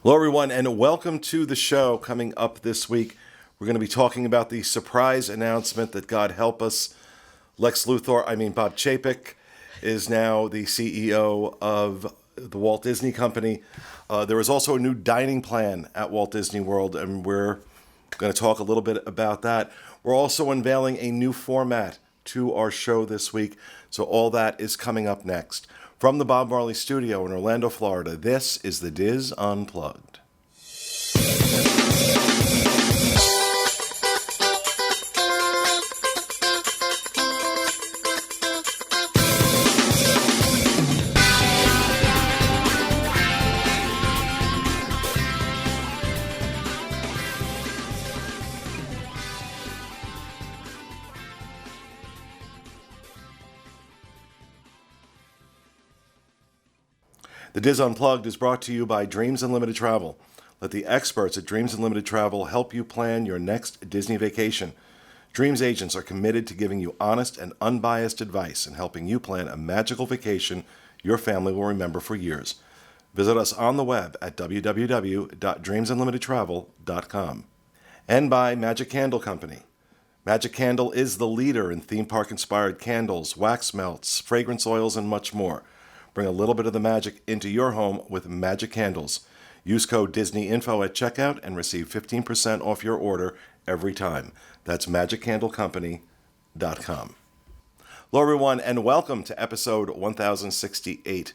Hello, everyone, and welcome to the show. Coming up this week, we're going to be talking about the surprise announcement that, God help us, Bob Chapek is now the CEO of the Walt Disney Company. There is also a new dining plan at Walt Disney World, and we're going to talk a little bit about that. We're also unveiling a new format to our show this week, so all that is coming up next. From the Bob Marley Studio in Orlando, Florida, this is the Diz Unplugged. The Diz Unplugged is brought to you by Dreams Unlimited Travel. Let the experts at Dreams Unlimited Travel help you plan your next Disney vacation. Dreams agents are committed to giving you honest and unbiased advice and helping you plan a magical vacation your family will remember for years. Visit us on the web at www.dreamsunlimitedtravel.com. And by Magic Candle Company. Magic Candle is the leader in theme park-inspired candles, wax melts, fragrance oils, and much more. Bring a little bit of the magic into your home with Magic Candles. Use code DisneyInfo at checkout and receive 15% off your order every time. That's MagicCandleCompany.com. Hello, everyone, and welcome to episode 1068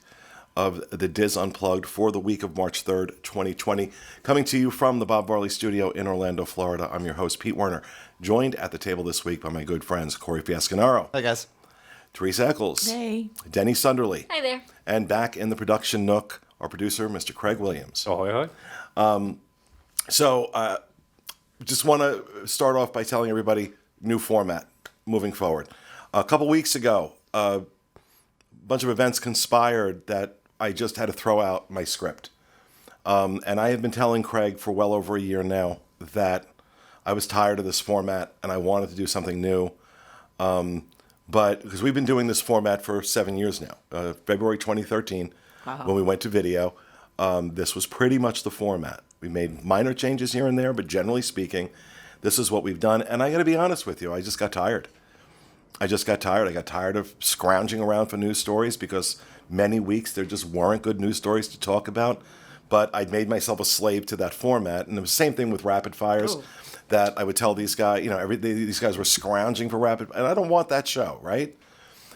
of the Diz Unplugged for the week of March 3rd, 2020. Coming to you from the Bob Marley Studio in Orlando, Florida. I'm your host, Pete Werner, joined at the table this week by my good friends, Corey Fiasconaro. Hi, guys. Teresa Eccles. Hey. Denny Sunderly. Hi there. And back in the production nook, our producer, Mr. Craig Williams. Ahoy, ahoy. Just want to start off by telling everybody new format moving forward. A couple weeks ago, a bunch of events conspired that I just had to throw out my script. And I have been telling Craig for well over a year now that I was tired of this format and I wanted to do something new. But because we've been doing this format for 7 years now, February 2013, when we went to video, this was pretty much the format. We made minor changes here and there, but generally speaking, this is what we've done. And I got to be honest with you, I just got tired. I got tired of scrounging around for news stories because many weeks there just weren't good news stories to talk about. But I'd made myself a slave to that format. And it was the same thing with rapid fires. Ooh. That I would tell these guys, these guys were scrounging for rapid, and I don't want that show, right?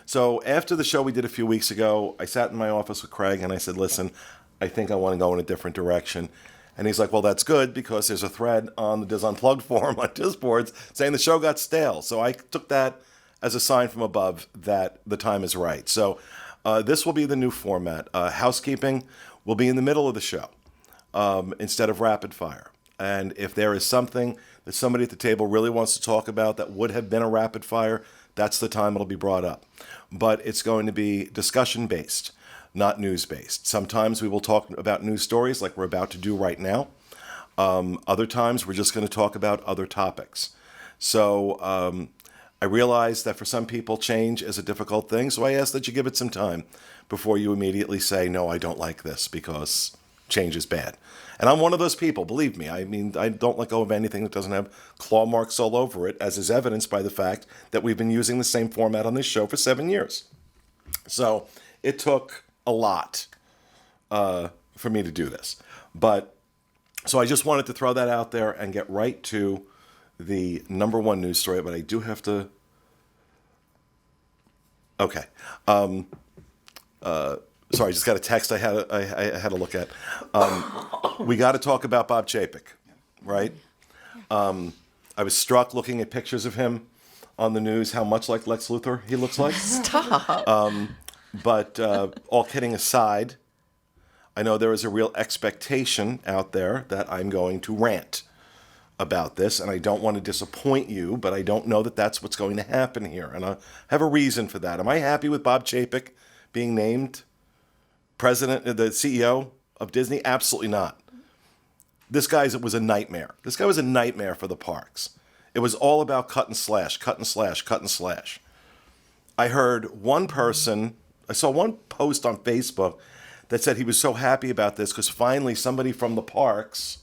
So after the show we did a few weeks ago, I sat in my office with Craig and I said, listen, I think I want to go in a different direction. And he's like, well, that's good because there's a thread on the Diz Unplugged forum on Disboards saying the show got stale. So I took that as a sign from above that the time is right. So this will be the new format. Housekeeping will be in the middle of the show instead of rapid fire. And if there is something that somebody at the table really wants to talk about that would have been a rapid fire, that's the time it'll be brought up. But it's going to be discussion-based, not news-based. Sometimes we will talk about news stories like we're about to do right now. Other times we're just going to talk about other topics. So I realize that for some people change is a difficult thing, so I ask that you give it some time before you immediately say, no, I don't like this because change is bad. And I'm one of those people, believe me. I mean, I don't let go of anything that doesn't have claw marks all over it, as is evidenced by the fact that we've been using the same format on this show for 7 years. So it took a lot for me to do this. So I just wanted to throw that out there and get right to the number one news story, but I do have to... Okay. Sorry, I just got a text I had to look at. We got to talk about Bob Chapek, right? I was struck looking at pictures of him on the news, how much like Lex Luthor he looks like. Stop. But all kidding aside, I know there is a real expectation out there that I'm going to rant about this, and I don't want to disappoint you, but I don't know that that's what's going to happen here, and I have a reason for that. Am I happy with Bob Chapek being named president, the CEO of Disney? Absolutely not. This guy was a nightmare. This guy was a nightmare for the parks. It was all about cut and slash, cut and slash, cut and slash. I heard one person, I saw one post on Facebook that said he was so happy about this because finally somebody from the parks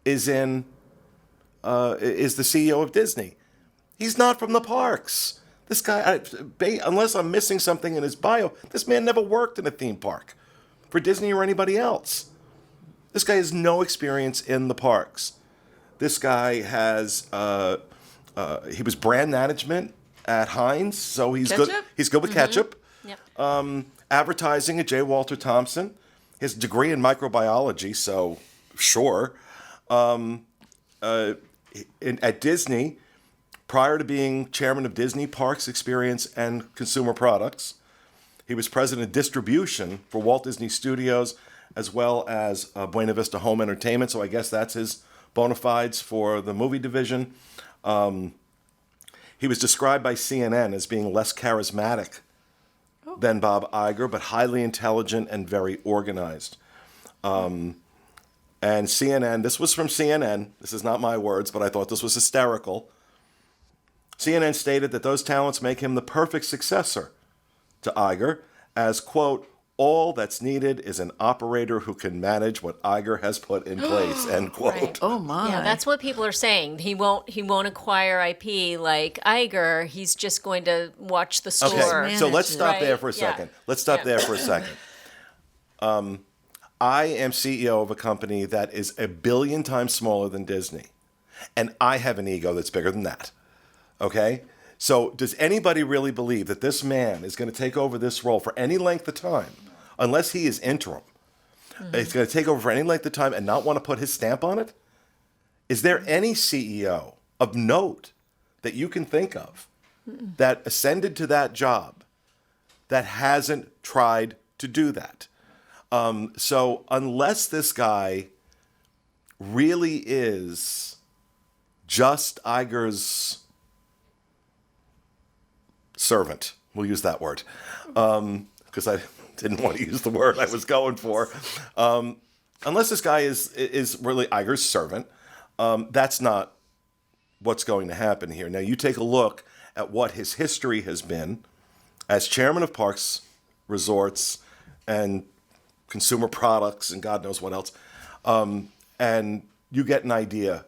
is the CEO of Disney. He's not from the parks. This guy, unless I'm missing something in his bio, this man never worked in a theme park for Disney or anybody else. This guy has no experience in the parks. This guy has, he was brand management at Heinz, so he's ketchup? good. He's good with ketchup. Yep. Advertising at J. Walter Thompson. His degree in microbiology, so sure. At Disney, prior to being chairman of Disney Parks Experience and Consumer Products, he was president of distribution for Walt Disney Studios as well as Buena Vista Home Entertainment. So I guess that's his bona fides for the movie division. He was described by CNN as being less charismatic than Bob Iger, but highly intelligent and very organized. And CNN, this was from CNN. This is not my words, but I thought this was hysterical. CNN stated that those talents make him the perfect successor to Iger, as, quote, all that's needed is an operator who can manage what Iger has put in place, end quote. Right. Oh my. Yeah, that's what people are saying. He won't acquire IP like Iger. He's just going to watch the store. Okay, so let's stop Right? there for a Yeah. second. Let's stop there for a second. I am CEO of a company that is 1 billion times smaller than Disney, and I have an ego that's bigger than that. Okay? So does anybody really believe that this man is going to take over this role for any length of time, unless he is interim? He's going to take over for any length of time and not want to put his stamp on it? Is there any CEO of note that you can think of that ascended to that job that hasn't tried to do that? So unless this guy really is just Iger's servant, we'll use that word, because I didn't want to use the word I was going for. Unless this guy is really Iger's servant, that's not what's going to happen here. Now, you take a look at what his history has been as chairman of Parks, Resorts, and Consumer Products, and God knows what else, and you get an idea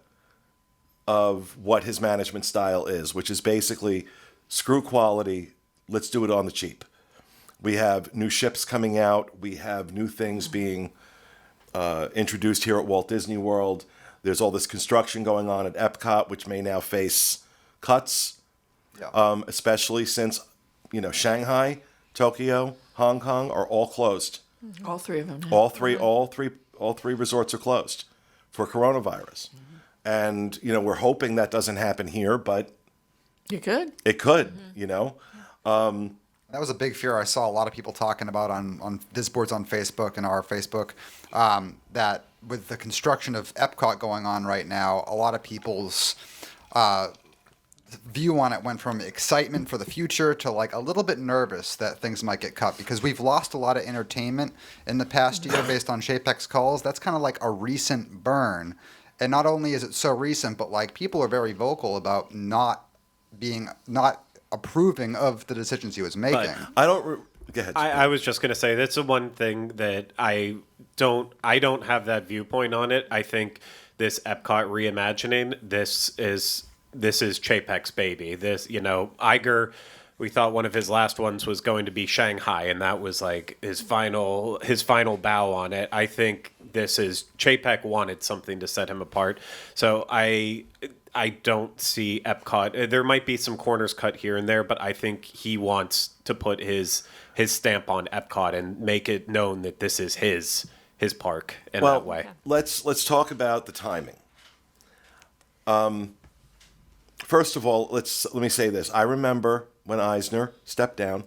of what his management style is, which is basically screw quality, let's do it on the cheap. We have new ships coming out. We have new things being introduced here at Walt Disney World. There's all this construction going on at Epcot, which may now face cuts, especially since, Shanghai, Tokyo, Hong Kong are all closed. All three of them. All three resorts are closed for coronavirus. And, we're hoping that doesn't happen here, but You could. it could, That was a big fear I saw a lot of people talking about on Disboards on Facebook and our Facebook, that with the construction of Epcot going on right now, a lot of people's view on it went from excitement for the future to like a little bit nervous that things might get cut because we've lost a lot of entertainment in the past year based on Chapek's calls. That's kind of like a recent burn. And not only is it so recent, but like people are very vocal about not approving of the decisions he was making. Go ahead. I was just going to say that's the one thing that I don't have that viewpoint on it. I think this Epcot reimagining, this is Chapek's baby. This, Iger, we thought one of his last ones was going to be Shanghai, and that was like his final bow on it. I think this is Chapek wanted something to set him apart. So I don't see Epcot. There might be some corners cut here and there, but I think he wants to put his stamp on Epcot and make it known that this is his park in that way. Let's talk about the timing. First of all, let me say this. I remember when Eisner stepped down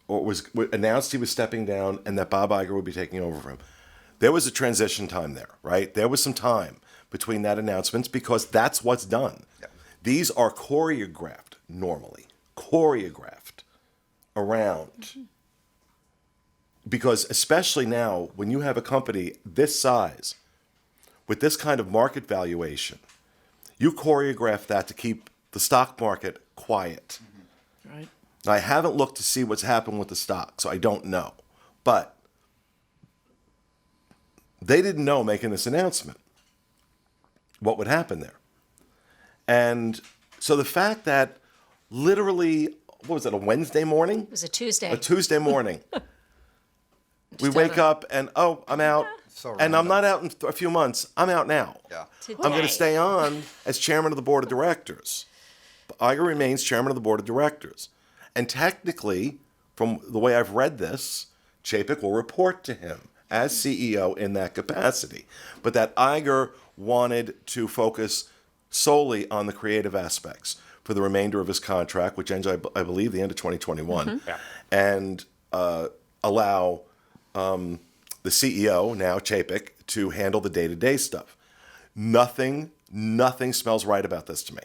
was announced he was stepping down and that Bob Iger would be taking over for him. There was a transition time there, right? There was some time between that announcement because that's what's done. Yeah. These are choreographed around. Because especially now, when you have a company this size, with this kind of market valuation, you choreograph that to keep the stock market quiet. Right. Now, I haven't looked to see what's happened with the stock, so I don't know. But they didn't know making this announcement what would happen there. And so the fact that literally, what was it, a Wednesday morning? It was a Tuesday. A Tuesday morning. We wake up and, oh, I'm out. So and I'm random. not out in a few months. I'm out now. Yeah. Today. I'm going to stay on as chairman of the board of directors. Iger remains chairman of the board of directors. And technically, from the way I've read this, Chapek will report to him as CEO in that capacity. But that Iger wanted to focus solely on the creative aspects for the remainder of his contract, which ends, I believe, the end of 2021, Yeah. and allow the CEO, now Chapek, to handle the day-to-day stuff. Nothing smells right about this to me.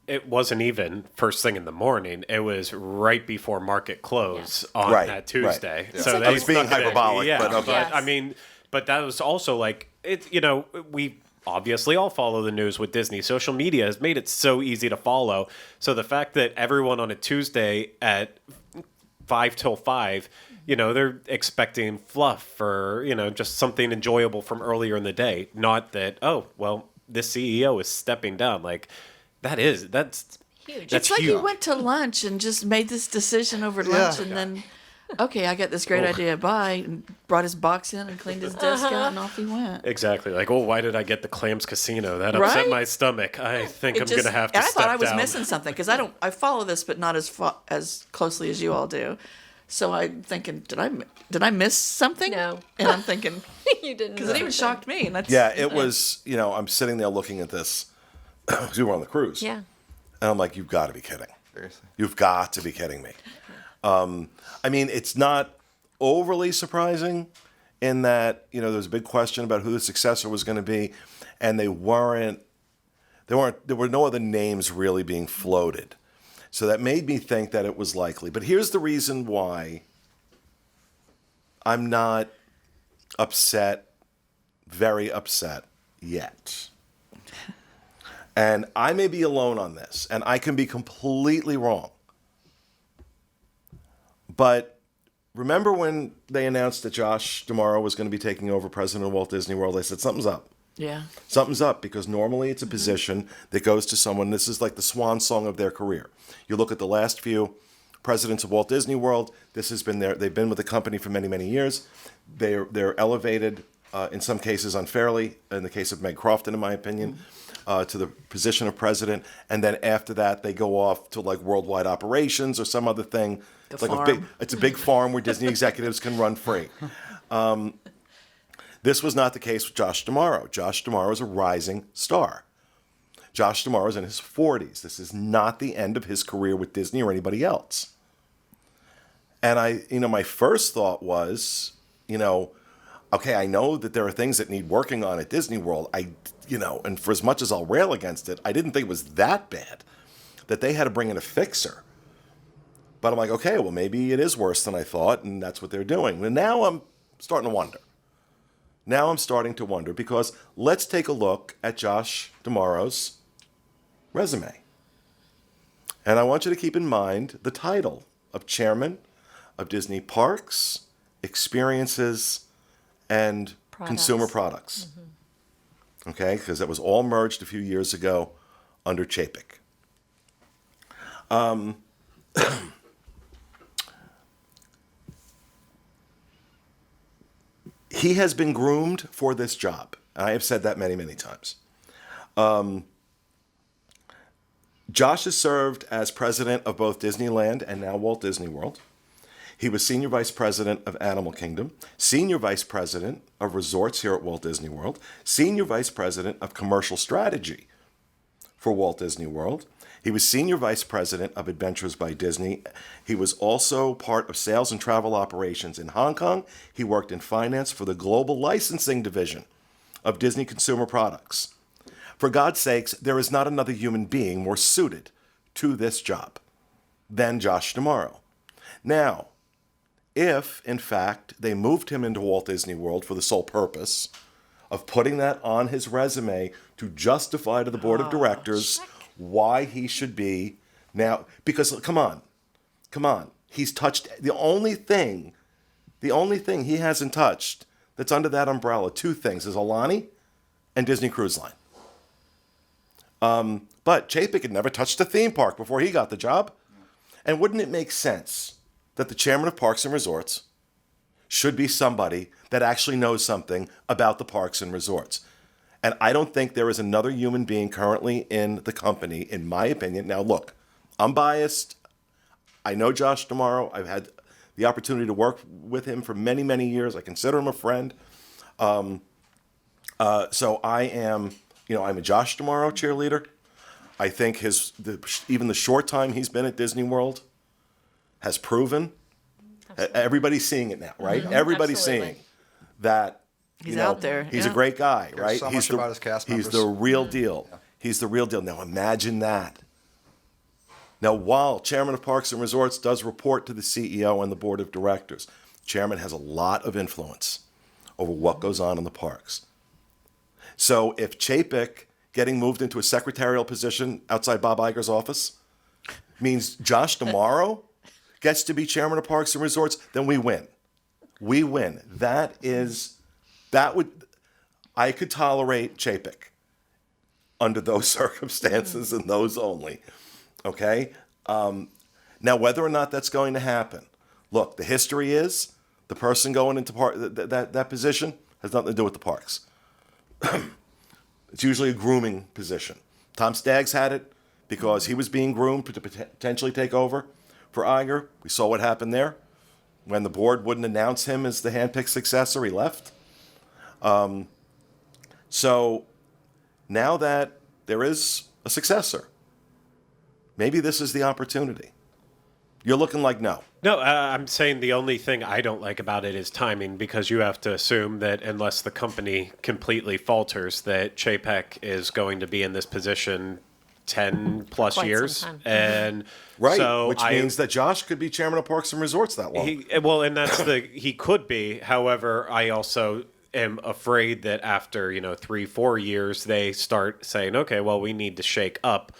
It wasn't even first thing in the morning. It was right before market close on Right, that Tuesday. right. So like they I was being snuck it in. hyperbolic, Yeah, but okay. Yes. I mean, but that was also like it. You know, we obviously all follow the news with Disney. Social media has made it so easy to follow. So the fact that everyone on a Tuesday at 5 till 5, you know, they're expecting fluff or, you know, just something enjoyable from earlier in the day. Not that, oh, well, this CEO is stepping down. Like, that's Huge. That's It's like huge. he went to lunch and just made this decision over lunch, and then, okay, I got this great idea. Bye, and brought his box in and cleaned his desk out, and off he went. Exactly. Like, oh, why did I get the Clams Casino? That upset Right? my stomach. I think It I'm just- going to have to and I step thought I was down. missing something because I follow this, but not as closely as you all do. So I'm thinking, did I miss something? No. And I'm thinking You didn't. because it even shocked me. And that's Yeah, it was, you know, I'm sitting there looking at this. 'Cause we were on the cruise. Yeah. And I'm like, you've got to be kidding. Seriously. You've got to be kidding me. I mean, it's not overly surprising in that, you know, there was a big question about who the successor was going to be, and there were no other names really being floated. So that made me think that it was likely. But here's the reason why I'm not upset, very upset yet. And I may be alone on this, and I can be completely wrong. But remember when they announced that Josh D'Amaro was going to be taking over president of Walt Disney World? I said, something's up. yeah. Something's up, because normally it's a position that goes to someone. This is like the swan song of their career. You look at the last few presidents of Walt Disney World. This has been they've been with the company for many, many years. They're elevated, in some cases unfairly, in the case of Meg Crofton, in my opinion, to the position of president. And then after that, they go off to like worldwide operations or some other thing. It's like farm. it's a big farm where Disney executives can run free. This was not the case with Josh D'Amaro. Josh D'Amaro is a rising star. Josh D'Amaro is in his 40s. This is not the end of his career with Disney or anybody else. And my first thought was, okay, I know that there are things that need working on at Disney World. And for as much as I'll rail against it, I didn't think it was that bad that they had to bring in a fixer. But I'm like, okay, well, maybe it is worse than I thought, and that's what they're doing. And now I'm starting to wonder. Because let's take a look at Josh D'Amaro's resume. And I want you to keep in mind the title of chairman of Disney Parks, Experiences, and Consumer Products. Mm-hmm. Okay, because that was all merged a few years ago under Chapek. He has been groomed for this job. I have said that many, many times. Josh has served as president of both Disneyland and now Walt Disney World. He was senior vice president of Animal Kingdom, senior vice president of resorts here at Walt Disney World, senior vice president of commercial strategy for Walt Disney World. He was senior vice president of Adventures by Disney. He was also part of sales and travel operations in Hong Kong. He worked in finance for the global licensing division of Disney Consumer Products. For God's sakes, there is not another human being more suited to this job than Josh D'Amaro. Now, if, in fact, they moved him into Walt Disney World for the sole purpose of putting that on his resume to justify to the board of directors why he should be now, because come on, he's touched the only thing The only thing he hasn't touched that's under that umbrella, two things, is Alani and Disney Cruise Line. But Chapek had never touched a theme park before he got the job. And wouldn't it make sense that the chairman of Parks and Resorts should be somebody that actually knows something about the parks and resorts? And I don't think there is another human being currently in the company, in my opinion. Now, look, I'm biased. I know Josh D'Amaro. I've had the opportunity to work with him for many, many years. I consider him a friend. So I am, I'm a Josh D'Amaro cheerleader. I think even the short time he's been at Disney World has proven. Absolutely. Everybody's seeing it now, right? Mm-hmm. Everybody's Absolutely. seeing that. He's out there. He's a great guy, right? So much about his cast members. He's the real deal. Yeah. He's the real deal. Now imagine that. Now, while Chairman of Parks and Resorts does report to the CEO and the board of directors, Chairman has a lot of influence over what goes on in the parks. So if Chapek getting moved into a secretarial position outside Bob Iger's office means Josh D'Amaro gets to be Chairman of Parks and Resorts, then we win. We win. I could tolerate Chapek under those circumstances and those only. Okay? Now, whether or not that's going to happen, look, the history is the person going into that position has nothing to do with the parks. It's usually a grooming position. Tom Staggs had it because he was being groomed to potentially take over for Iger. We saw what happened there. When the board wouldn't announce him as the handpicked successor, he left. So now that there is a successor, maybe this is the opportunity. You're looking like no. No, I'm saying the only thing I don't like about it is timing, because you have to assume that unless the company completely falters, that Chapek is going to be in this position 10 plus Quite years. some time. And Right, so which means that Josh could be chairman of Parks and Resorts that long. He could be. However, I also am afraid that after 3-4 years, they start saying, okay, well, we need to shake up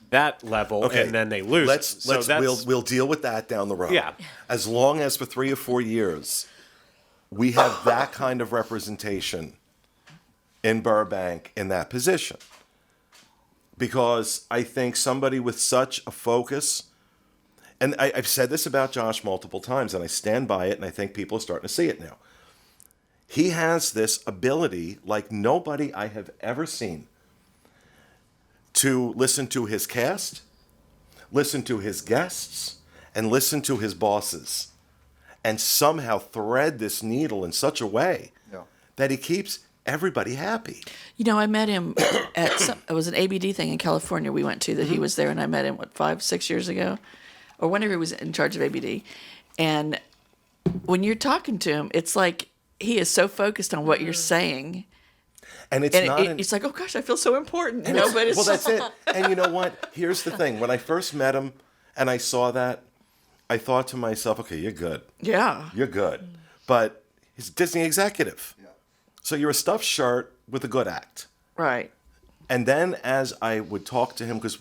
that level, Okay. and then they lose. We'll deal with that down the road. Yeah. As long as for 3 or 4 years we have that kind of representation in Burbank in that position. Because I think somebody with such a focus, and I've said this about Josh multiple times, and I stand by it, and I think people are starting to see it now. He has this ability like nobody I have ever seen to listen to his cast, listen to his guests, and listen to his bosses, and somehow thread this needle in such a way that he keeps everybody happy. I met him at it was an ABD thing in California we went to that he was there, and I met him 5-6 years ago, or whenever he was in charge of ABD. And when you're talking to him, it's like he is so focused on what you're saying. And it's it's like, oh gosh, I feel so important. But it's well, that's it. And you know what? Here's the thing. When I first met him and I saw that, I thought to myself, okay, you're good. Yeah. You're good. But he's a Disney executive. Yeah. So you're a stuffed shirt with a good act. Right. And then as I would talk to him, because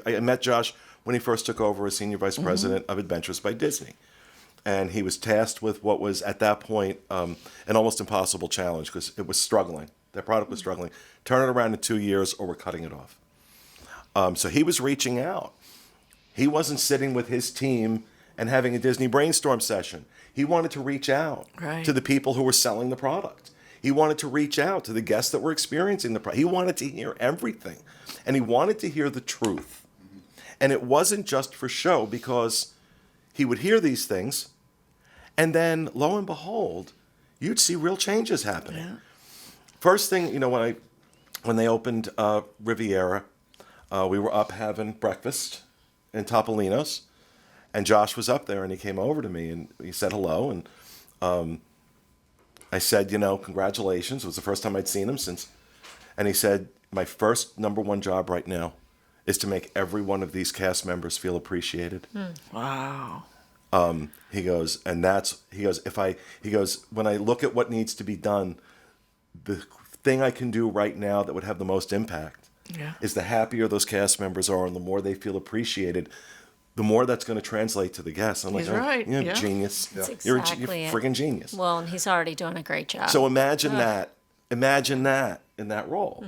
I met Josh when he first took over as Senior Vice President of Adventures by Disney. And he was tasked with what was, at that point, an almost impossible challenge because it was struggling. Their product was struggling. Turn it around in 2 years or we're cutting it off. So he was reaching out. He wasn't sitting with his team and having a Disney brainstorm session. He wanted to reach out to the people who were selling the product. He wanted to reach out to the guests that were experiencing the product. He wanted to hear everything. And he wanted to hear the truth. And it wasn't just for show, because he would hear these things, and then, lo and behold, you'd see real changes happening. Yeah. First thing, when they opened Riviera, we were up having breakfast in Topolino's, and Josh was up there, and he came over to me, and he said hello, and I said, congratulations. It was the first time I'd seen him since. And he said, my first number one job right now is to make every one of these cast members feel appreciated. Wow. He goes, when I look at what needs to be done, the thing I can do right now that would have the most impact is the happier those cast members are and the more they feel appreciated, the more that's going to translate to the guests. I'm He's like, right, yeah, yeah. genius. That's You're exactly it. friggin' genius. Well, and he's already doing a great job. So imagine that. Imagine that in that role.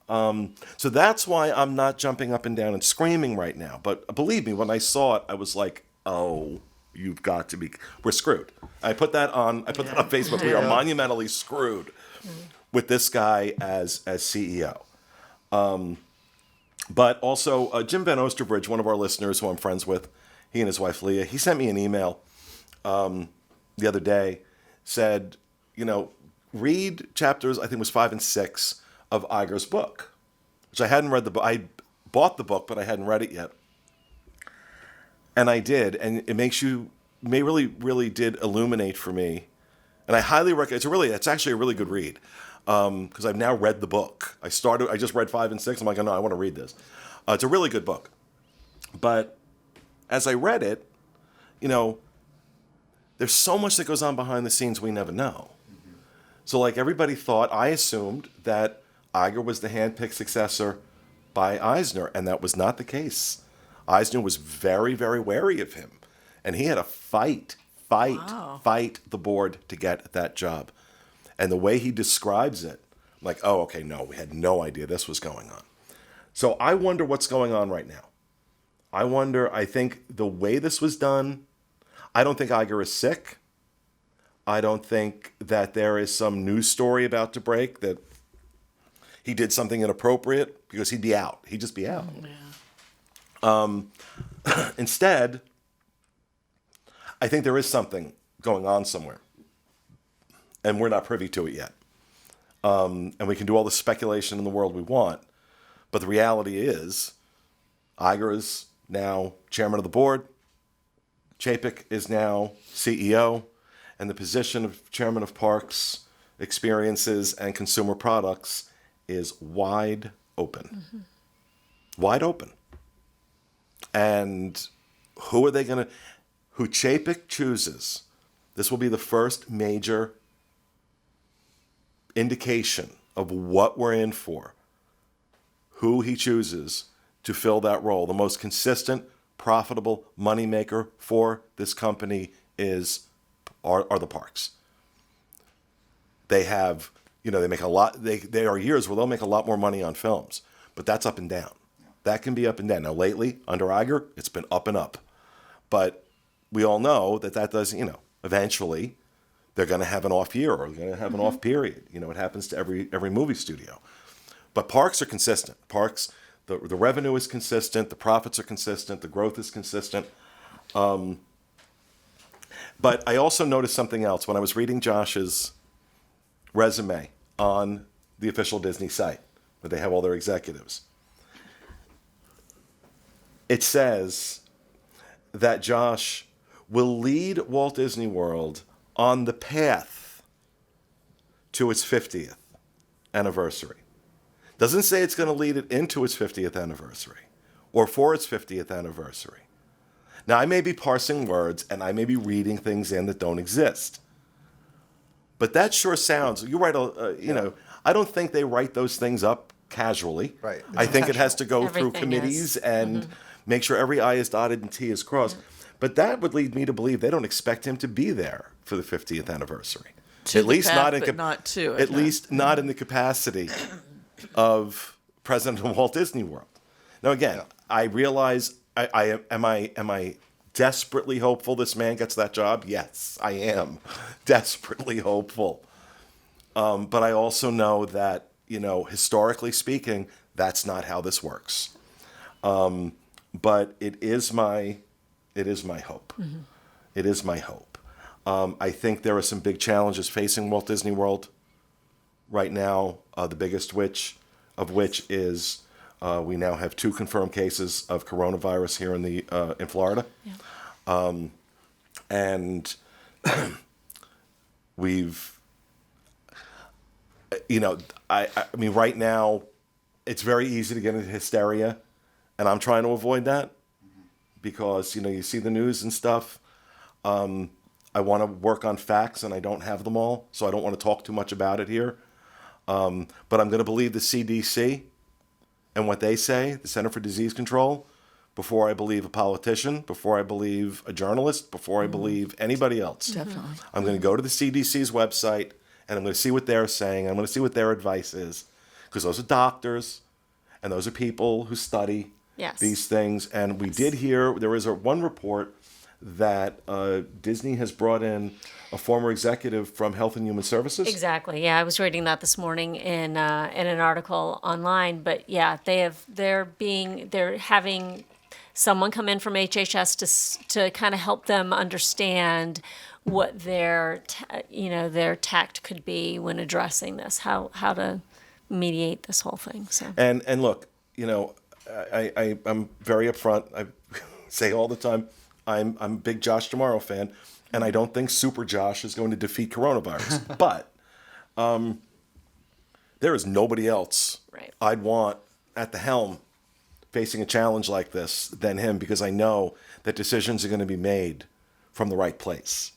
So that's why I'm not jumping up and down and screaming right now. But believe me, when I saw it, I was like, oh, you've got to be. We're screwed. I put that on Facebook. We are monumentally screwed with this guy as CEO. But also, Jim Van Osterbridge, one of our listeners who I'm friends with, he and his wife Leah, he sent me an email the other day, said, read chapters, I think it was 5 and 6 of Iger's book, which I hadn't read the book. I bought the book, but I hadn't read it yet. And I did, and it really did illuminate for me. And I highly recommend, it's actually a really good read. Because I've now read the book. I just read 5 and 6. I'm like, oh, no, I want to read this. It's a really good book. But as I read it, there's so much that goes on behind the scenes we never know. So like everybody I assumed that Iger was the hand-picked successor by Eisner, and that was not the case. Eisner was very, very wary of him. And he had to fight the board to get that job. And the way he describes it, I'm like, oh, okay, no, we had no idea this was going on. So I wonder what's going on right now. I think the way this was done, I don't think Iger is sick. I don't think that there is some news story about to break that he did something inappropriate, because he'd be out. He'd just be out. Instead, I think there is something going on somewhere. And we're not privy to it yet. And we can do all the speculation in the world we want. But the reality is, Iger is now chairman of the board. Chapek is now CEO. And the position of chairman of Parks, Experiences, and Consumer Products is wide open. Wide open. And who Chapek chooses, this will be the first major indication of what we're in for, who he chooses to fill that role. The most consistent, profitable moneymaker for this company are the parks. They have, they make a lot, there are years where they'll make a lot more money on films, but that's up and down. That can be up and down. Now lately, under Iger, it's been up and up. But we all know that does, eventually they're going to have an off year, or they're going to have an off period. It happens to every movie studio. But parks are consistent. Parks, the revenue is consistent, the profits are consistent, the growth is consistent. But I also noticed something else when I was reading Josh's resume on the official Disney site, where they have all their executives. It says that Josh will lead Walt Disney World on the path to its 50th anniversary. Doesn't say it's going to lead it into its 50th anniversary or for its 50th anniversary. Now, I may be parsing words and I may be reading things in that don't exist. But that sure sounds, you write I don't think they write those things up casually. Right. I think it has to go through Everything committees is. and make sure every I is dotted and T is crossed. But that would lead me to believe they don't expect him to be there for the 50th anniversary. At least not in the capacity of president of Walt Disney World. Now again, I realize am I desperately hopeful this man gets that job? Yes, I am desperately hopeful. But I also know that, historically speaking, that's not how this works. But it is my hope. It is my hope. I think there are some big challenges facing Walt Disney World right now. The biggest of which is we now have 2 confirmed cases of coronavirus here in Florida. Yeah. And we've, I mean, right now, it's very easy to get into hysteria, and I'm trying to avoid that because, you see the news and stuff. I want to work on facts, and I don't have them all, so I don't want to talk too much about it here. But I'm going to believe the CDC and what they say, the Center for Disease Control. before I believe a politician, before I believe a journalist, before I believe anybody else. Definitely. I'm going to go to the CDC's website and I'm going to see what they're saying. I'm going to see what their advice is, because those are doctors and those are people who study Yes. these things. And we did hear, there is one report that Disney has brought in a former executive from Health and Human Services. Exactly. Yeah, I was reading that this morning in an article online. But yeah, they're having someone come in from HHS to kind of help them understand what their tact could be when addressing this, how to mediate this whole thing. So And look, I'm very upfront. I say all the time, I'm a big Josh D'Amaro fan, and I don't think Super Josh is going to defeat coronavirus. But there is nobody else Right. I'd want at the helm facing a challenge like this than him, because I know that decisions are going to be made from the right place.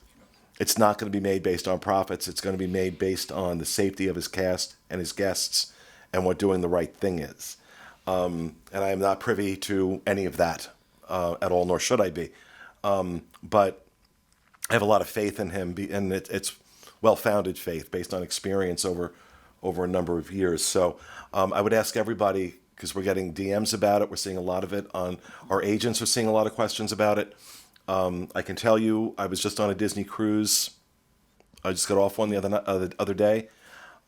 It's not going to be made based on profits. It's going to be made based on the safety of his cast and his guests and what doing the right thing is. And I am not privy to any of that at all, nor should I be. But I have a lot of faith in him, and it's well-founded faith based on experience over a number of years. So I would ask everybody, because we're getting DMs about it, we're seeing a lot of it on our agents are seeing a lot of questions about it. I can tell you, I was just on a Disney cruise. I just got off one the other day,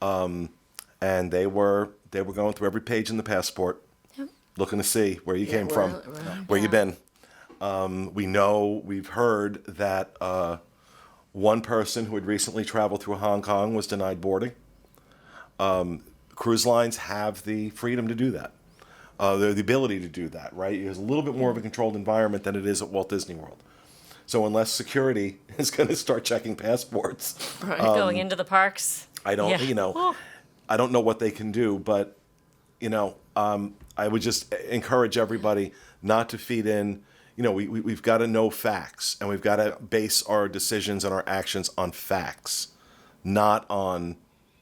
and they were going through every page in the passport, looking to see where you came from, where you've been. We've heard that one person who had recently traveled through Hong Kong was denied boarding. Cruise lines have the freedom to do that. The ability to do that, right? It's a little bit more of a controlled environment than it is at Walt Disney World. So unless security is going to start checking passports, going into the parks. I don't, Yeah. I don't know what they can do, but, I would just encourage everybody not to feed in. We've got to know facts, and we've got to base our decisions and our actions on facts, not on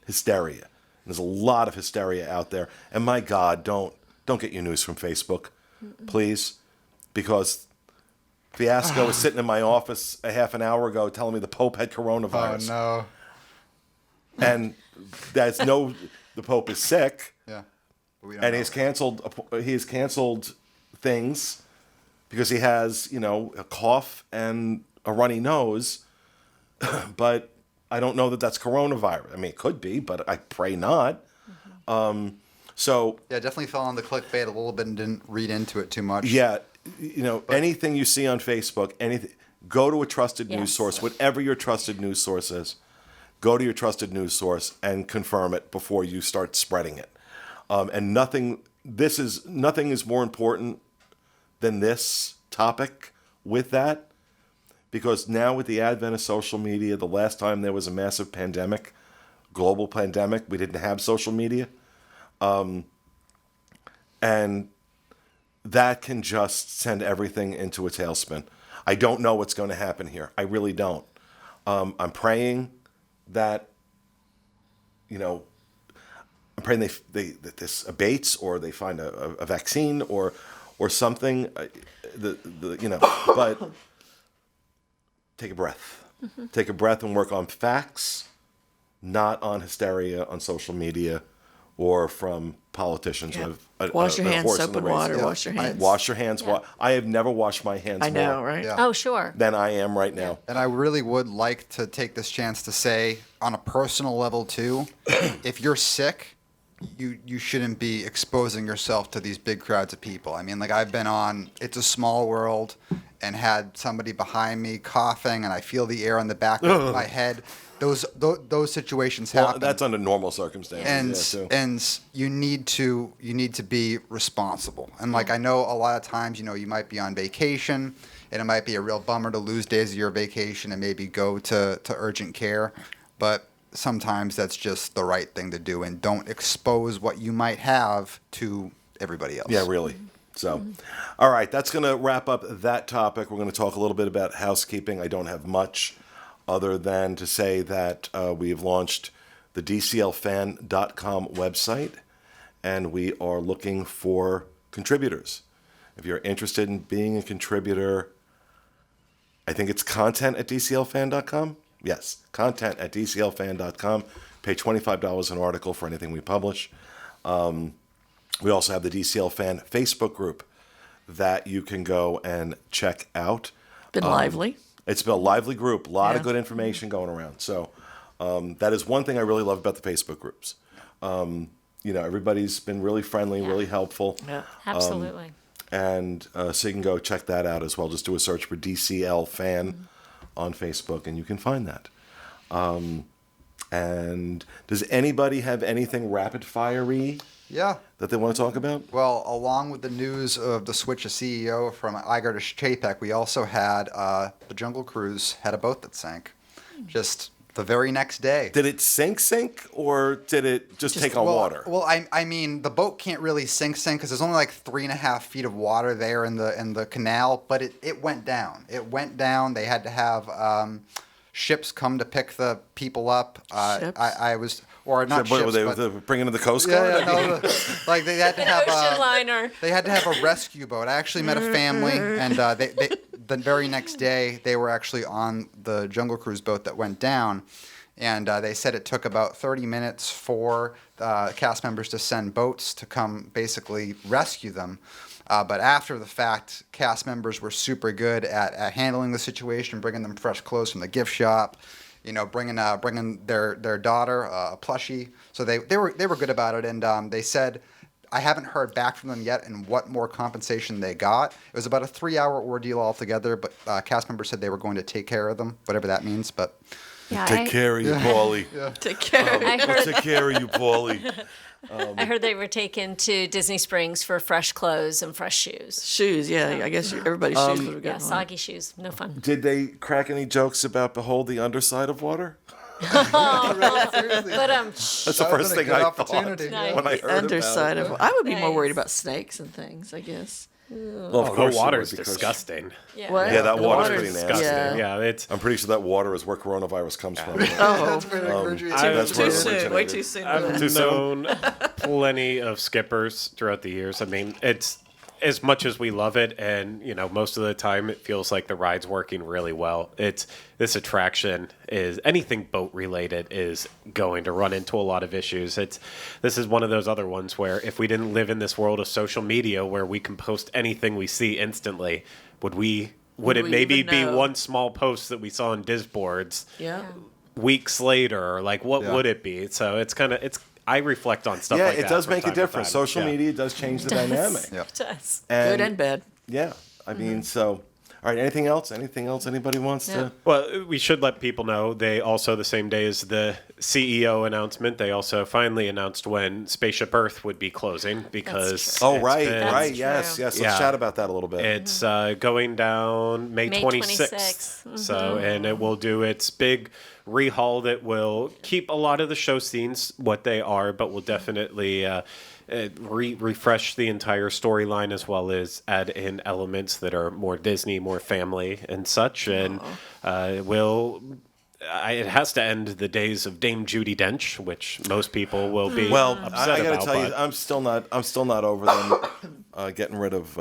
hysteria. There's a lot of hysteria out there, and my God, don't get your news from Facebook, please, because Fiasco was sitting in my office a half an hour ago telling me the Pope had coronavirus. Oh no. And the Pope is sick, Yeah. We don't and know. he has canceled things because he has, a cough and a runny nose, but I don't know that that's coronavirus. I mean, it could be, but I pray not. So Yeah, definitely fell on the clickbait a little bit and didn't read into it too much. yeah, anything you see on Facebook, go to a trusted news Yes. source, whatever your trusted news source is. Go to your trusted news source and confirm it before you start spreading it. And nothing is more important than this topic with that, because now with the advent of social media, the last time there was a massive pandemic, global pandemic, we didn't have social media. And that can just send everything into a tailspin. I don't know what's going to happen here. I really don't. I'm praying that, I'm praying that this abates, or they find a vaccine or something. But take a breath. Take a breath and work on facts, not on hysteria on social media or from politicians. Yeah. Who have Wash your a hands, horse in soap the and race. water. Yeah. Wash your hands. Wash your hands. I have never washed my hands I know, more right? Yeah. Oh, sure. than I am right now. And I really would like to take this chance to say, on a personal level too, if you're sick, you shouldn't be exposing yourself to these big crowds of people. I mean, like, I've been on It's a Small World and had somebody behind me coughing, and I feel the air on the back of my head. Those situations Well, happen. that's under normal circumstances. and yeah, too. and you need to be responsible. And like, I know a lot of times, you might be on vacation, and it might be a real bummer to lose days of your vacation and maybe go to urgent care, but sometimes that's just the right thing to do, and don't expose what you might have to everybody else. Yeah, really. So, all right, that's going to wrap up that topic. We're going to talk a little bit about housekeeping. I don't have much other than to say that we have launched the DCLfan.com website, and we are looking for contributors If you're interested in being a contributor, I think it's content@dclfan.com. Yes, content@dclfan.com. Pay $25 an article for anything we publish. We also have the DCL Fan Facebook group that you can go and check out. Been lively. It's been a lively group, a lot of Yeah. good information going around. So that is one thing I really love about the Facebook groups. Everybody's been really friendly, really helpful. Yeah. Absolutely. And so you can go check that out as well. Just do a search for DCL Fan on Facebook, and you can find that. And does anybody have anything rapid-fire-y Yeah. that they want to talk about? Well, along with the news of the switch of CEO from Iger to Chapek, we also had the Jungle Cruise had a boat that sank just the very next day. Did it sink, or did it just take on water? Well, I mean, the boat can't really sink because there's only like 3.5 feet of water there in the canal, but it went down. It went down. They had to have ships come to pick the people up. Ships? I was, or not What, ships, they but bring into the Coast Guard? like they had to have Ocean liner. they had to have a rescue boat. I actually met a family, and they the very next day they were actually on the Jungle Cruise boat that went down, and they said it took about 30 minutes for cast members to send boats to come basically rescue them. But after the fact, cast members were super good at handling the situation, bringing them fresh clothes from the gift shop, bringing their daughter a plushie. So they were good about it, and they said, I haven't heard back from them yet and what more compensation they got. It was about a 3-hour ordeal altogether, but cast members said they were going to take care of them, whatever that means. But Yeah, Take care of you, Paulie. Take care. We'll take care of you, Paulie. I heard they were taken to Disney Springs for fresh clothes and fresh shoes. Shoes, yeah. I guess everybody's shoes would have Yeah, gotten on. soggy shoes. No fun. Did they crack any jokes about behold the underside of water? But That's the first thing I thought Nice. when I heard Underside about it. of. I would be more worried Nice. about snakes and things, I guess. Well, of The course you water's would, because disgusting. yeah. What? Yeah, that The water's water's pretty nasty. Disgusting. Yeah. Yeah, it's I'm pretty sure that water is where coronavirus comes from. Oh, That's too where it soon. Way originated. too soon. I've known plenty of skippers throughout the years. I mean, it's as much as we love it, and most of the time it feels like the ride's working really well. This attraction is anything boat related is going to run into a lot of issues. This is one of those other ones where if we didn't live in this world of social media where we can post anything we see instantly, would it we maybe even be know? one small post that we saw on Disboards Yeah. weeks later? Like, what Yeah. would it be? So I reflect on stuff Yeah, like that. it does from make a time to difference. time. Social Yeah. media does change the dynamic. Yeah. It does. Good and bad. Yeah, I mean, so. All right, anything else? Anything else anybody wants to? Well, we should let people know they also, the same day as the CEO announcement, they also finally announced when Spaceship Earth would be closing because Oh, it's right, been- right. true. Yes. Let's Yeah. chat about that a little bit. It's going down May May 26th. 26th. So, and it will do its big rehaul that will keep a lot of the show scenes what they are, but will definitely refresh the entire storyline as well as add in elements that are more Disney, more family and such. And it has to end the days of Dame Judi Dench, which most people will be Well, upset I got about. to tell you, but- I'm still not over them getting rid of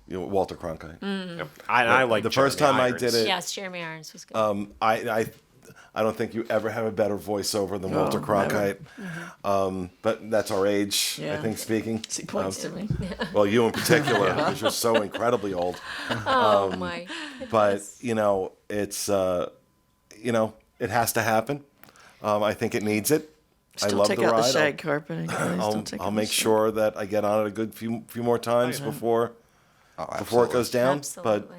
Walter Cronkite. I like the first Jeremy time I Irons. did it. Yes, Jeremy Irons was good. I don't think you ever have a better voiceover than Walter Cronkite. But that's our age, I Yeah. think, speaking. He points to me. Well, you in particular, because you're so incredibly old. Oh my. But it's it has to happen. I think it needs it. I Still love take the out ride. the shag carpeting. I'll make sure that I get on it a good few more times before it goes down. Absolutely.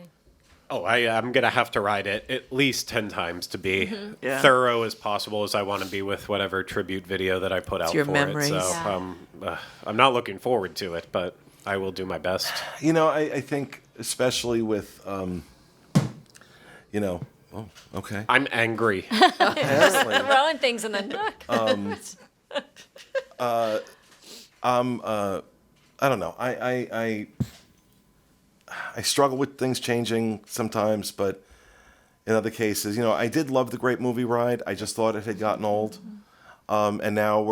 I'm going to have to ride it at least 10 times to be Yeah. thorough as possible as I want to be with whatever tribute video that I put out your for memories. it. So Yeah. I'm not looking forward to it, but I will do my best. I think especially with okay. I'm angry. Apparently, Throwing things in the nook. I don't know. I struggle with things changing sometimes, but in other cases, I did love the Great Movie Ride. I just thought it had gotten old. And now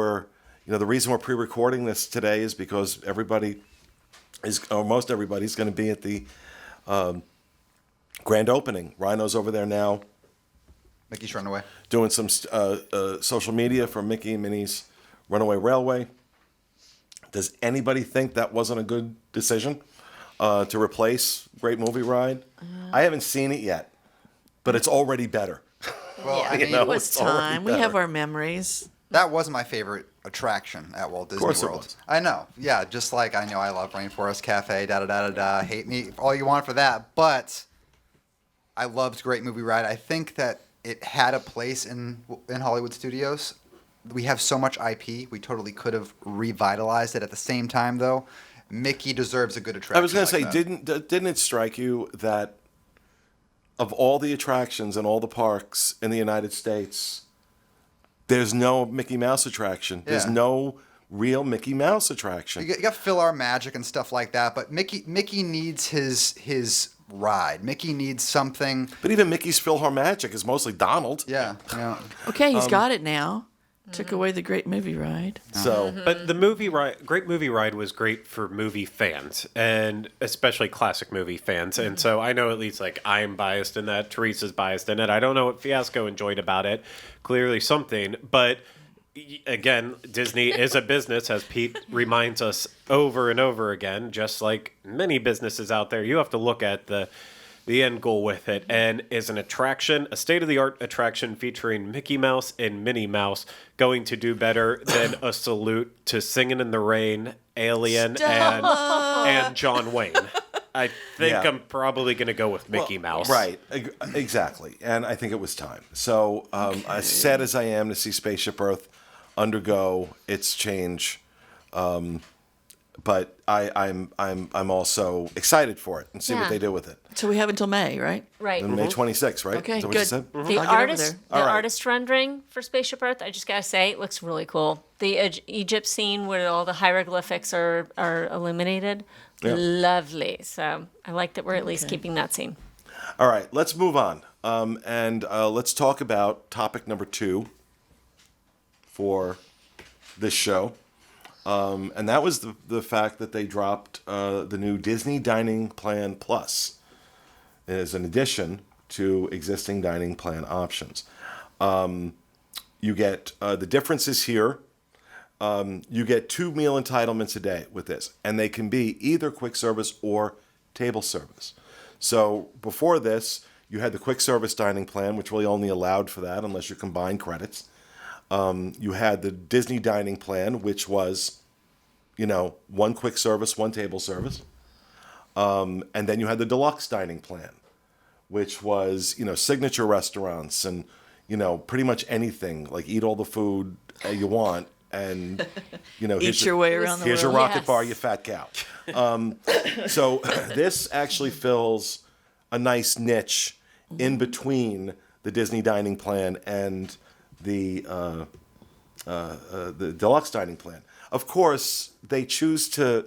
the reason we're pre-recording this today is because everybody or most everybody's going to be at the grand opening. Rhino's over there now Mickey's Runaway. doing some social media for Mickey and Minnie's Runaway Railway. Does anybody think that wasn't a good decision to replace Great Movie Ride? I haven't seen it yet, but it's already better. Well, Yeah. I mean, It was it's already time. We better. have our memories. that was my favorite attraction at Walt Disney course it World. was. I know. Yeah, just like I know I love Rainforest Cafe, da-da-da-da-da, hate me all you want for that, but I loved Great Movie Ride. I think that it had a place in Hollywood Studios. We have so much IP. We totally could have revitalized it. At the same time, though, Mickey deserves a good attraction. I was going to like say, that. didn't it strike you that of all the attractions and all the parks in the United States, there's no Mickey Mouse attraction. There's Yeah. no real Mickey Mouse attraction. You got Fill Our Magic and stuff like that, but Mickey needs his ride. Mickey needs something. But even Mickey's PhilharMagic is mostly Donald. Yeah. Okay, he's got it now. Took away the Great Movie Ride. So But the Great Movie Ride was great for movie fans, and especially classic movie fans. And so I know at least like I'm biased in that. Teresa's biased in it. I don't know what Fiasco enjoyed about it. Clearly something, but again, Disney is a business, as Pete reminds us over and over again. Just like many businesses out there, you have to look at the end goal with it, and is an attraction, a state-of-the-art attraction featuring Mickey Mouse and Minnie Mouse, going to do better than a salute to Singing in the Rain, Alien, and John Wayne? I think Yeah. I'm probably going to go with Mickey Mouse. Right, exactly. And I think it was time. So as sad as I am to see Spaceship Earth undergo its change, but I'm also excited for it and see what Yeah. they do with it. So we have until May, right? Right. On May 26th, right? Okay, Is that what good. you said? The I'll get over artist, there. the All right. artist rendering for Spaceship Earth, I just gotta say, it looks really cool. The Egypt scene where all the hieroglyphics are illuminated, lovely. So I like that we're at least keeping that scene. All right, let's move on. And let's talk about topic number 2 for this show. And that was the fact that they dropped the new Disney Dining Plan Plus as an addition to existing dining plan options. You get the differences here. You get 2 meal entitlements a day with this, and they can be either quick service or table service. So before this, you had the quick service dining plan, which really only allowed for that unless you combine credits. You had the Disney dining plan, which was, 1 quick service, 1 table service. And then you had the deluxe dining plan, which was, signature restaurants and, pretty much anything, like eat all the food you want. And, Eat your way around the here's your world. rocket bar, you fat cow. So this actually fills a nice niche in between the Disney dining plan and the deluxe dining plan. Of course, they choose to.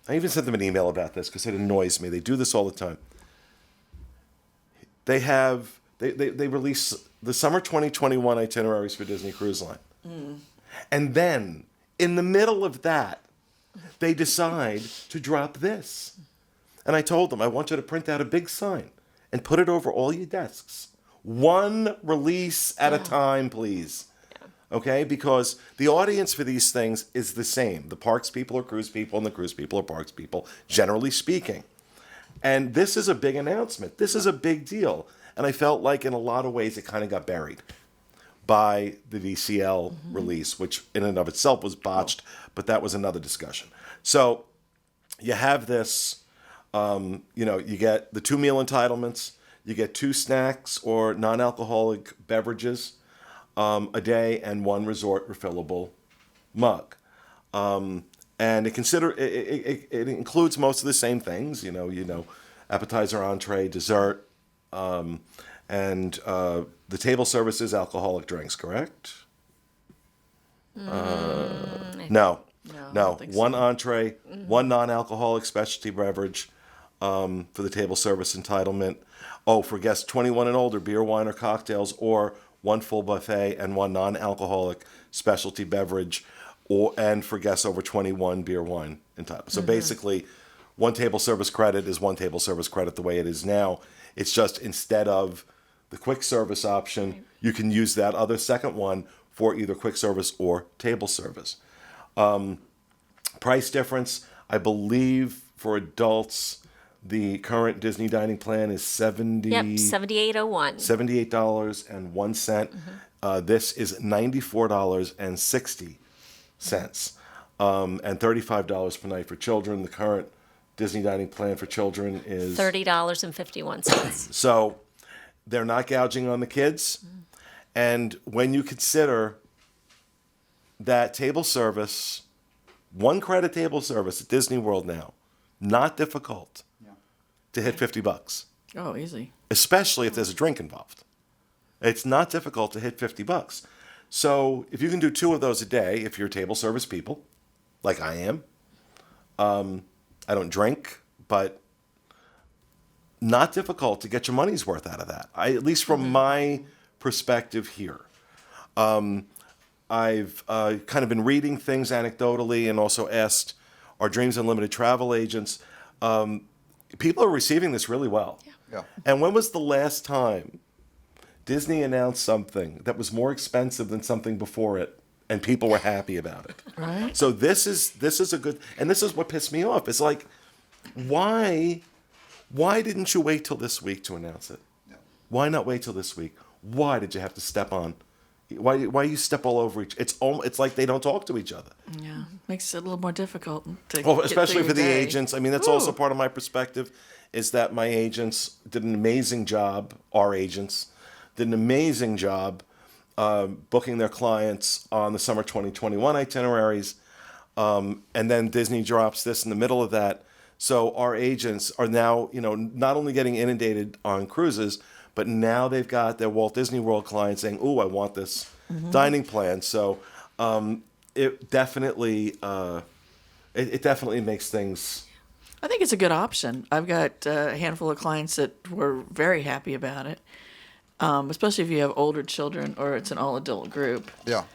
I even sent them an email about this because it annoys me. They do this all the time. They release the summer 2021 itineraries for Disney Cruise Line. And then, in the middle of that, they decide to drop this. And I told them, I want you to print out a big sign and put it over all your desks. 1 release at a time, please. Okay? Because the audience for these things is the same. The parks people are cruise people, and the cruise people are parks people, generally speaking. And this is a big announcement. This is a big deal. And I felt like in a lot of ways it kind of got buried by the DCL release, which in and of itself was botched, but that was another discussion. So you have this, you get the 2 meal entitlements, you get 2 snacks or non-alcoholic beverages a day, and 1 resort refillable mug. And it includes most of the same things, appetizer, entree, dessert, and the table service is alcoholic drinks, correct? No. I don't think 1 so. entree, 1 non-alcoholic specialty beverage for the table service entitlement. Oh, for guests 21 and older, beer, wine, or cocktails, or 1 full buffet and 1 non-alcoholic specialty beverage, and for guests over 21, beer, wine, and type. So basically, one table service credit is one table service credit the way it is now. It's just instead of the quick service option, you can use that other second one for either quick service or table service. Price difference, I believe for adults, the current Disney dining plan is Yep, 7801. $78.01. This is $94.60, and $35 per night for children. The current Disney dining plan for children is $30.51. so they're not gouging on the kids. And when you consider that table service, one credit table service at Disney World now, not difficult to hit $50, Oh, easy. especially if there's a drink involved. It's not difficult to hit $50. So if you can do 2 of those a day, if you're table service people, like I am, I don't drink, but not difficult to get your money's worth out of that. At least from my perspective here. I've kind of been reading things anecdotally and also asked our Dreams Unlimited travel agents. People are receiving this really well. Yeah. And when was the last time Disney announced something that was more expensive than something before it, and people were happy about it? Right. So this is a good, and this is what pissed me off. It's like, why didn't you wait till this week to announce it? Why not wait till this week? Why did you have to step on? Why you step all over each? It's like they don't talk to each other. Yeah, makes it a little more difficult to Well, get especially through for the your day. agents. I mean, that's also part of my perspective, is that my agents did an amazing job. Our agents did an amazing job booking their clients on the summer 2021 itineraries, and then Disney drops this in the middle of that. So our agents are now, not only getting inundated on cruises, but now they've got their Walt Disney World clients saying, "Ooh, I want this dining plan." So it definitely makes things. I think it's a good option. I've got a handful of clients that were very happy about it, especially if you have older children or it's an all-adult group. Yeah.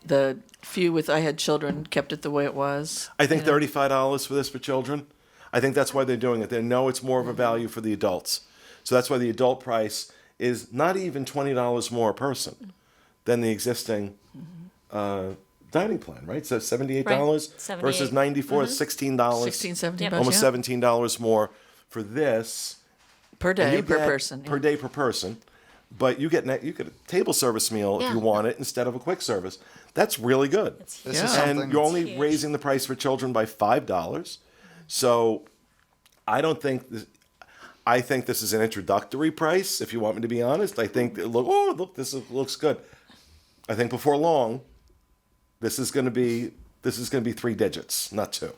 The few I had children kept it the way it was. I think $35 for this for children. I think that's why they're doing it. They know it's more of a value for the adults. So that's why the adult price is not even $20 more a person than the existing dining plan, right? So $78 Right. versus $94, $16. 16, 17 Yep. bucks, Almost yeah. $17 more for this. per And day, you per get- person. Per day per person. But you get a table service meal if Yeah. you want it instead of a quick service. That's really good. This Yeah. is something. And you're only huge. raising the price for children by $5. So I don't think I think this is an introductory price, if you want me to be honest. I think look, looks good. I think before long, this is going to be 3 digits, not 2,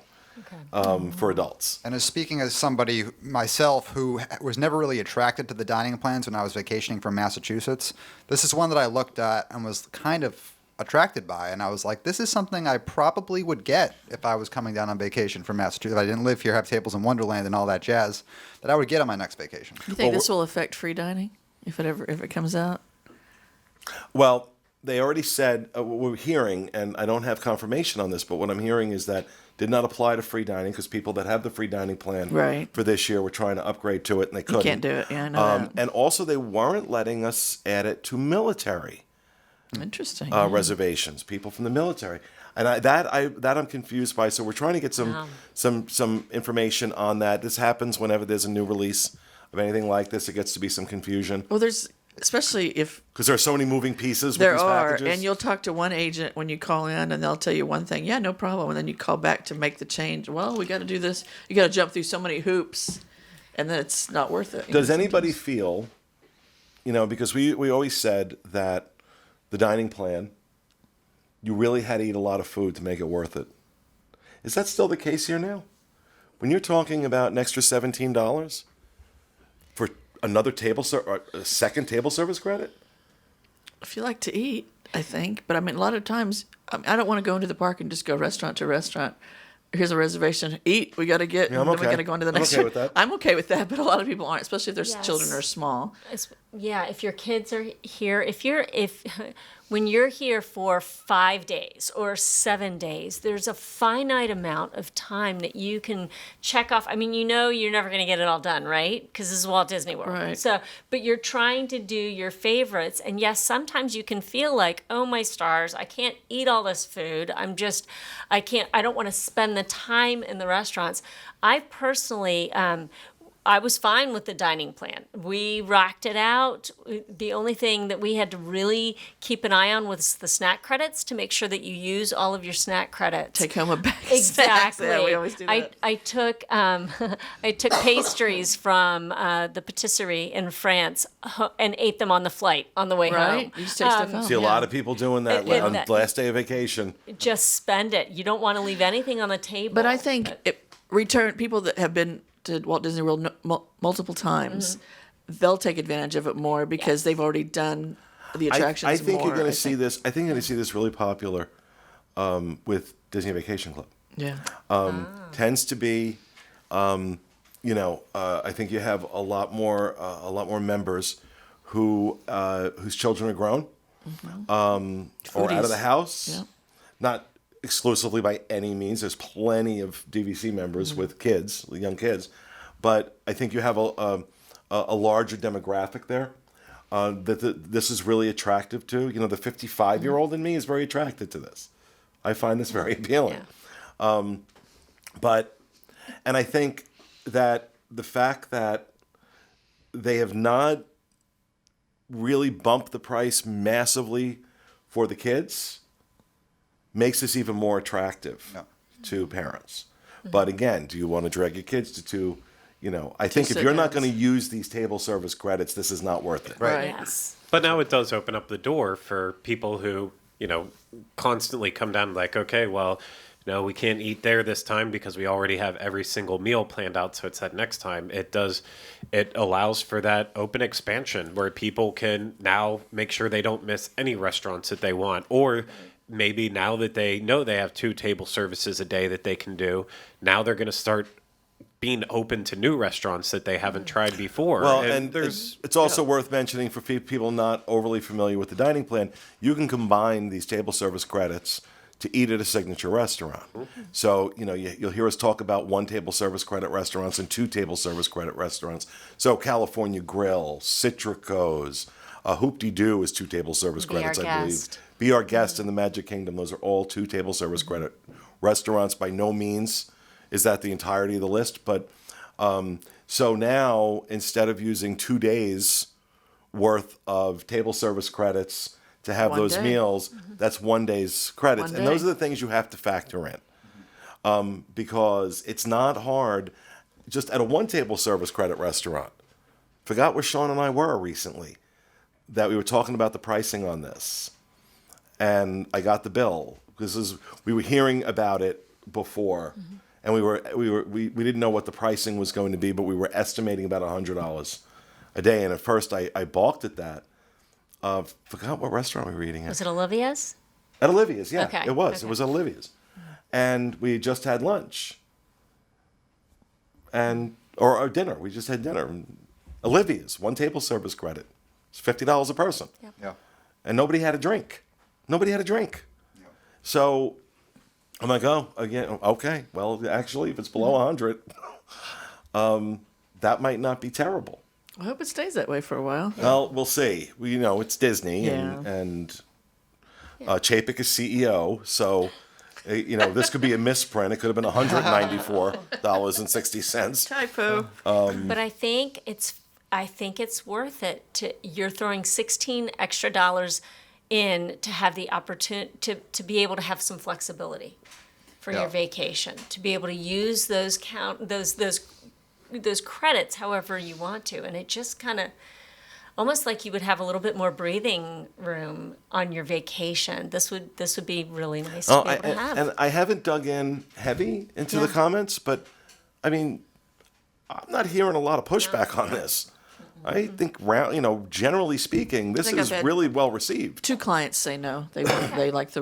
for adults. And as speaking as somebody myself who was never really attracted to the dining plans when I was vacationing from Massachusetts, this is one that I looked at and was kind of attracted by. And I was like, this is something I probably would get if I was coming down on vacation from Massachusetts. If I didn't live here, have tables in Wonderland and all that jazz, that I would get on my next vacation. You think this will affect free dining if it comes out? Well, they already said, what we're hearing, and I don't have confirmation on this, but what I'm hearing is that did not apply to free dining because people that have the free dining plan Right. for this year were trying to upgrade to it and they couldn't. can't do it. Yeah, I know that. And also they weren't letting us add it to military Interesting. reservations, people from the military. And I'm confused by. So we're trying to get some information on that. This happens whenever there's a new release of anything like this. It gets to be some confusion Well, there's especially if because there are so many moving pieces there with these are, packages. and you'll talk to one agent when you call in, and they'll tell you one thing, yeah, no problem, and then you call back to make the change. Well, we got to do this. You got to jump through so many hoops, and then it's not worth it. Does anybody feel, because we always said that the dining plan, you really had to eat a lot of food to make it worth it. Is that still the case here now? When you're talking about an extra $17 for another a second table service credit? If you like to eat, I think, but I mean, a lot of times, I don't want to go into the park and just go restaurant to restaurant. Here's a reservation. Eat. We got to get. Yeah, I'm and then we okay. got to go on to the I'm next. okay with that. I'm okay with that, but a lot of people aren't, especially if their Yes. children are small. Yeah, if your kids are here, when you're here for 5 days or 7 days, there's a finite amount of time that you can check off. I mean, you're never going to get it all done, right? Because this is Walt Disney World. Right. So, but you're trying to do your favorites. And yes, sometimes you can feel like, oh my stars, I can't eat all this food. I don't want to spend the time in the restaurants. I personally, I was fine with the dining plan. We rocked it out. The only thing that we had to really keep an eye on was the snack credits to make sure that you use all of your snack credits. Take home a bag. of snacks. Exactly. Yeah, we always do that. I took I took pastries from the patisserie in France and ate them on the flight on the way Right? home. You just take stuff home. See a lot of people doing that And on that- last day of vacation. Just spend it. You don't want to leave anything on the table. But I think people that have been to Walt Disney World multiple times, they'll take advantage of it more because they've already done the attractions. I think more, you're going I to see think. this. I think you're going to see this really popular with Disney Vacation Club. Yeah. Tends to be, I think you have a lot more members whose children are grown, or out of the Foodies. house. Yeah. Not exclusively by any means. There's plenty of DVC members with kids, young kids, but I think you have a larger demographic there this is really attractive to. The 55-year-old in me is very attracted to this. I find this very appealing. Yeah. And I think that the fact that they have not really bumped the price massively for the kids makes this even more attractive to parents. But again, do you want to drag your kids to I think if you're not going to use these table service credits, this is not worth it. Right. Yes. But now it does open up the door for people who, constantly come down like, okay, well, no, we can't eat there this time because we already have every single meal planned out. So it's that next time. It allows for that open expansion where people can now make sure they don't miss any restaurants that they want. Or maybe now that they know they have 2 table services a day that they can do, now they're going to start being open to new restaurants that they haven't tried before. Well, and it's also worth mentioning for people not overly familiar with the dining plan, you can combine these table service credits to eat at a signature restaurant. So, you'll hear us talk about 1 table service credit restaurants and 2 table service credit restaurants. So California Grill, Citrico's, Hoop-de-Doo is 2 table service Be Our credits, I believe. Guest. Be Our Guest in the Magic Kingdom. Those are all 2 table service credit restaurants. By no means is that the entirety of the list, but so now instead of using 2 days worth of table service credits to have 1 those day. meals, that's 1 day's credits, 1 and those day. are the things you have to factor in because it's not hard. Just at a 1 table service credit restaurant, forgot where Sean and I were recently, that we were talking about the pricing on this, and I got the bill because we were hearing about it before. And we didn't know what the pricing was going to be, but we were estimating about $100 a day. And at first, I balked at that. Forgot what restaurant we were eating at. Was it Olivia's? At Olivia's, yeah, Okay, it was. okay. It was at Olivia's, and we had just had lunch, or dinner. We just had dinner. Olivia's 1 table service credit. It's $50 a person, Yeah. and nobody had a drink. So I'm like, oh, again, okay. Well, actually, if it's below 100, that might not be terrible. I hope it stays that way for a while. Well, we'll see. It's Disney, and Chapek is CEO, so this could be a misprint. It could have been $194.60. Typo. But I think it's worth it. You're throwing $16 extra in to have the opportunity to be able to have some flexibility for Yeah. your vacation, to be able to use those credits however you want to, and it just kind of almost like you would have a little bit more breathing room on your vacation. This would be really nice to be able to have. And I haven't dug in heavy into the Yeah. comments, but I mean, I'm not hearing a lot of pushback on this. I think, generally speaking, this think is I've had- really well received. 2 clients say no. They like the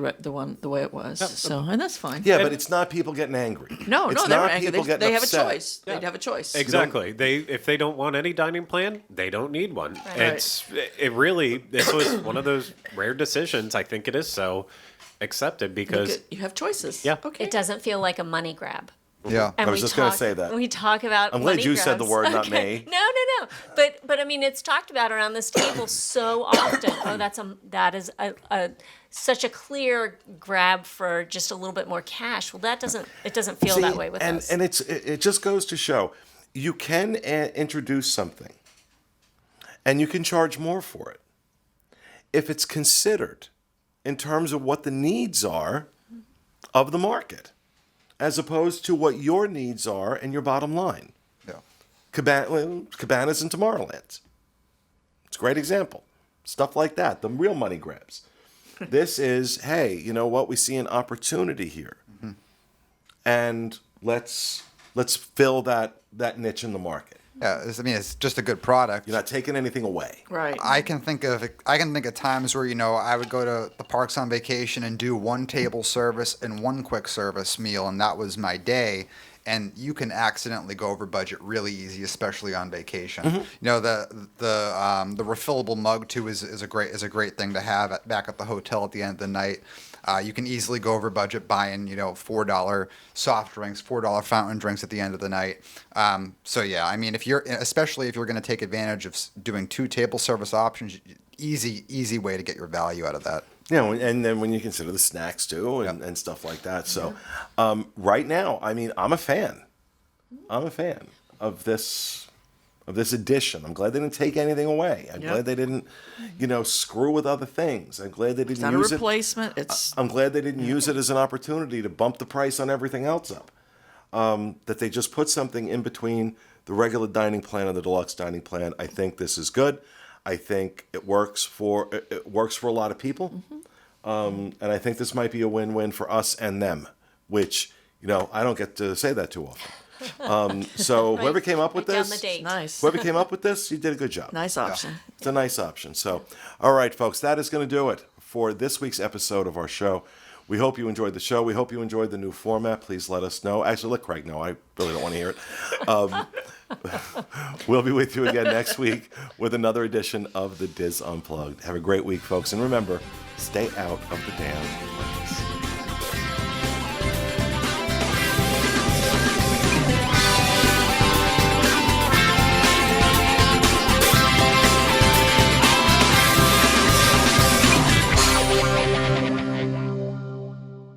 way it was. So, and that's fine. Yeah, but it's not people getting angry. No, it's they're not angry. people getting They have a upset. choice. They'd have a choice. Exactly. If they don't want any dining plan, they don't need one. Right. This was one of those rare decisions. I think it is so accepted because You have choices. Yeah. Okay. It doesn't feel like a money grab. Yeah. And I was just going to say that. We talk about. I'm glad money you said the grabs. word, not me. No. But I mean, it's talked about around this table so often. Oh, that is such a clear grab for just a little bit more cash. Well, it doesn't feel that way with us. And it just goes to show you can introduce something, and you can charge more for it if it's considered in terms of what the needs are of the market, as opposed to what your needs are and your bottom line. Yeah. Cabanas and Tomorrowlands. It's a great example. Stuff like that, the real money grabs. This is, hey, you know what? We see an opportunity here, and let's fill that niche in the market. Yeah, it's just a good product. You're not taking anything away. Right. I can think of times where I would go to the parks on vacation and do one table service and one quick service meal, and that was my day. And you can accidentally go over budget really easy, especially on vacation. The refillable mug too is a great thing to have back at the hotel at the end of the night. You can easily go over budget buying $4 soft drinks, $4 fountain drinks at the end of the night. So yeah, I mean, especially if you're going to take advantage of doing 2 table service options, easy way to get your value out of that. And then when you consider the snacks too and stuff like that. So right now, I mean, I'm a fan of this edition. I'm glad they didn't take anything away. I'm glad they didn't, screw with other things. I'm glad they didn't It's not use a replacement. I'm glad they didn't use it as an opportunity to bump the price on everything else up. That they just put something in between the regular dining plan and the deluxe dining plan. I think this is good. I think it works for a lot of people, and I think this might be a win-win for us and them, which I don't get to say that too often. So whoever came up with Down this, the date. Nice. whoever came up with this, you did a good job. Nice option. It's a nice option. So, all right, folks, that is going to do it for this week's episode of our show. We hope you enjoyed the show. We hope you enjoyed the new format. Please let us know. Actually, let Craig know. I really don't want to hear it. We'll be with you again next week with another edition of the Diz Unplugged. Have a great week, folks. And remember, stay out of the damn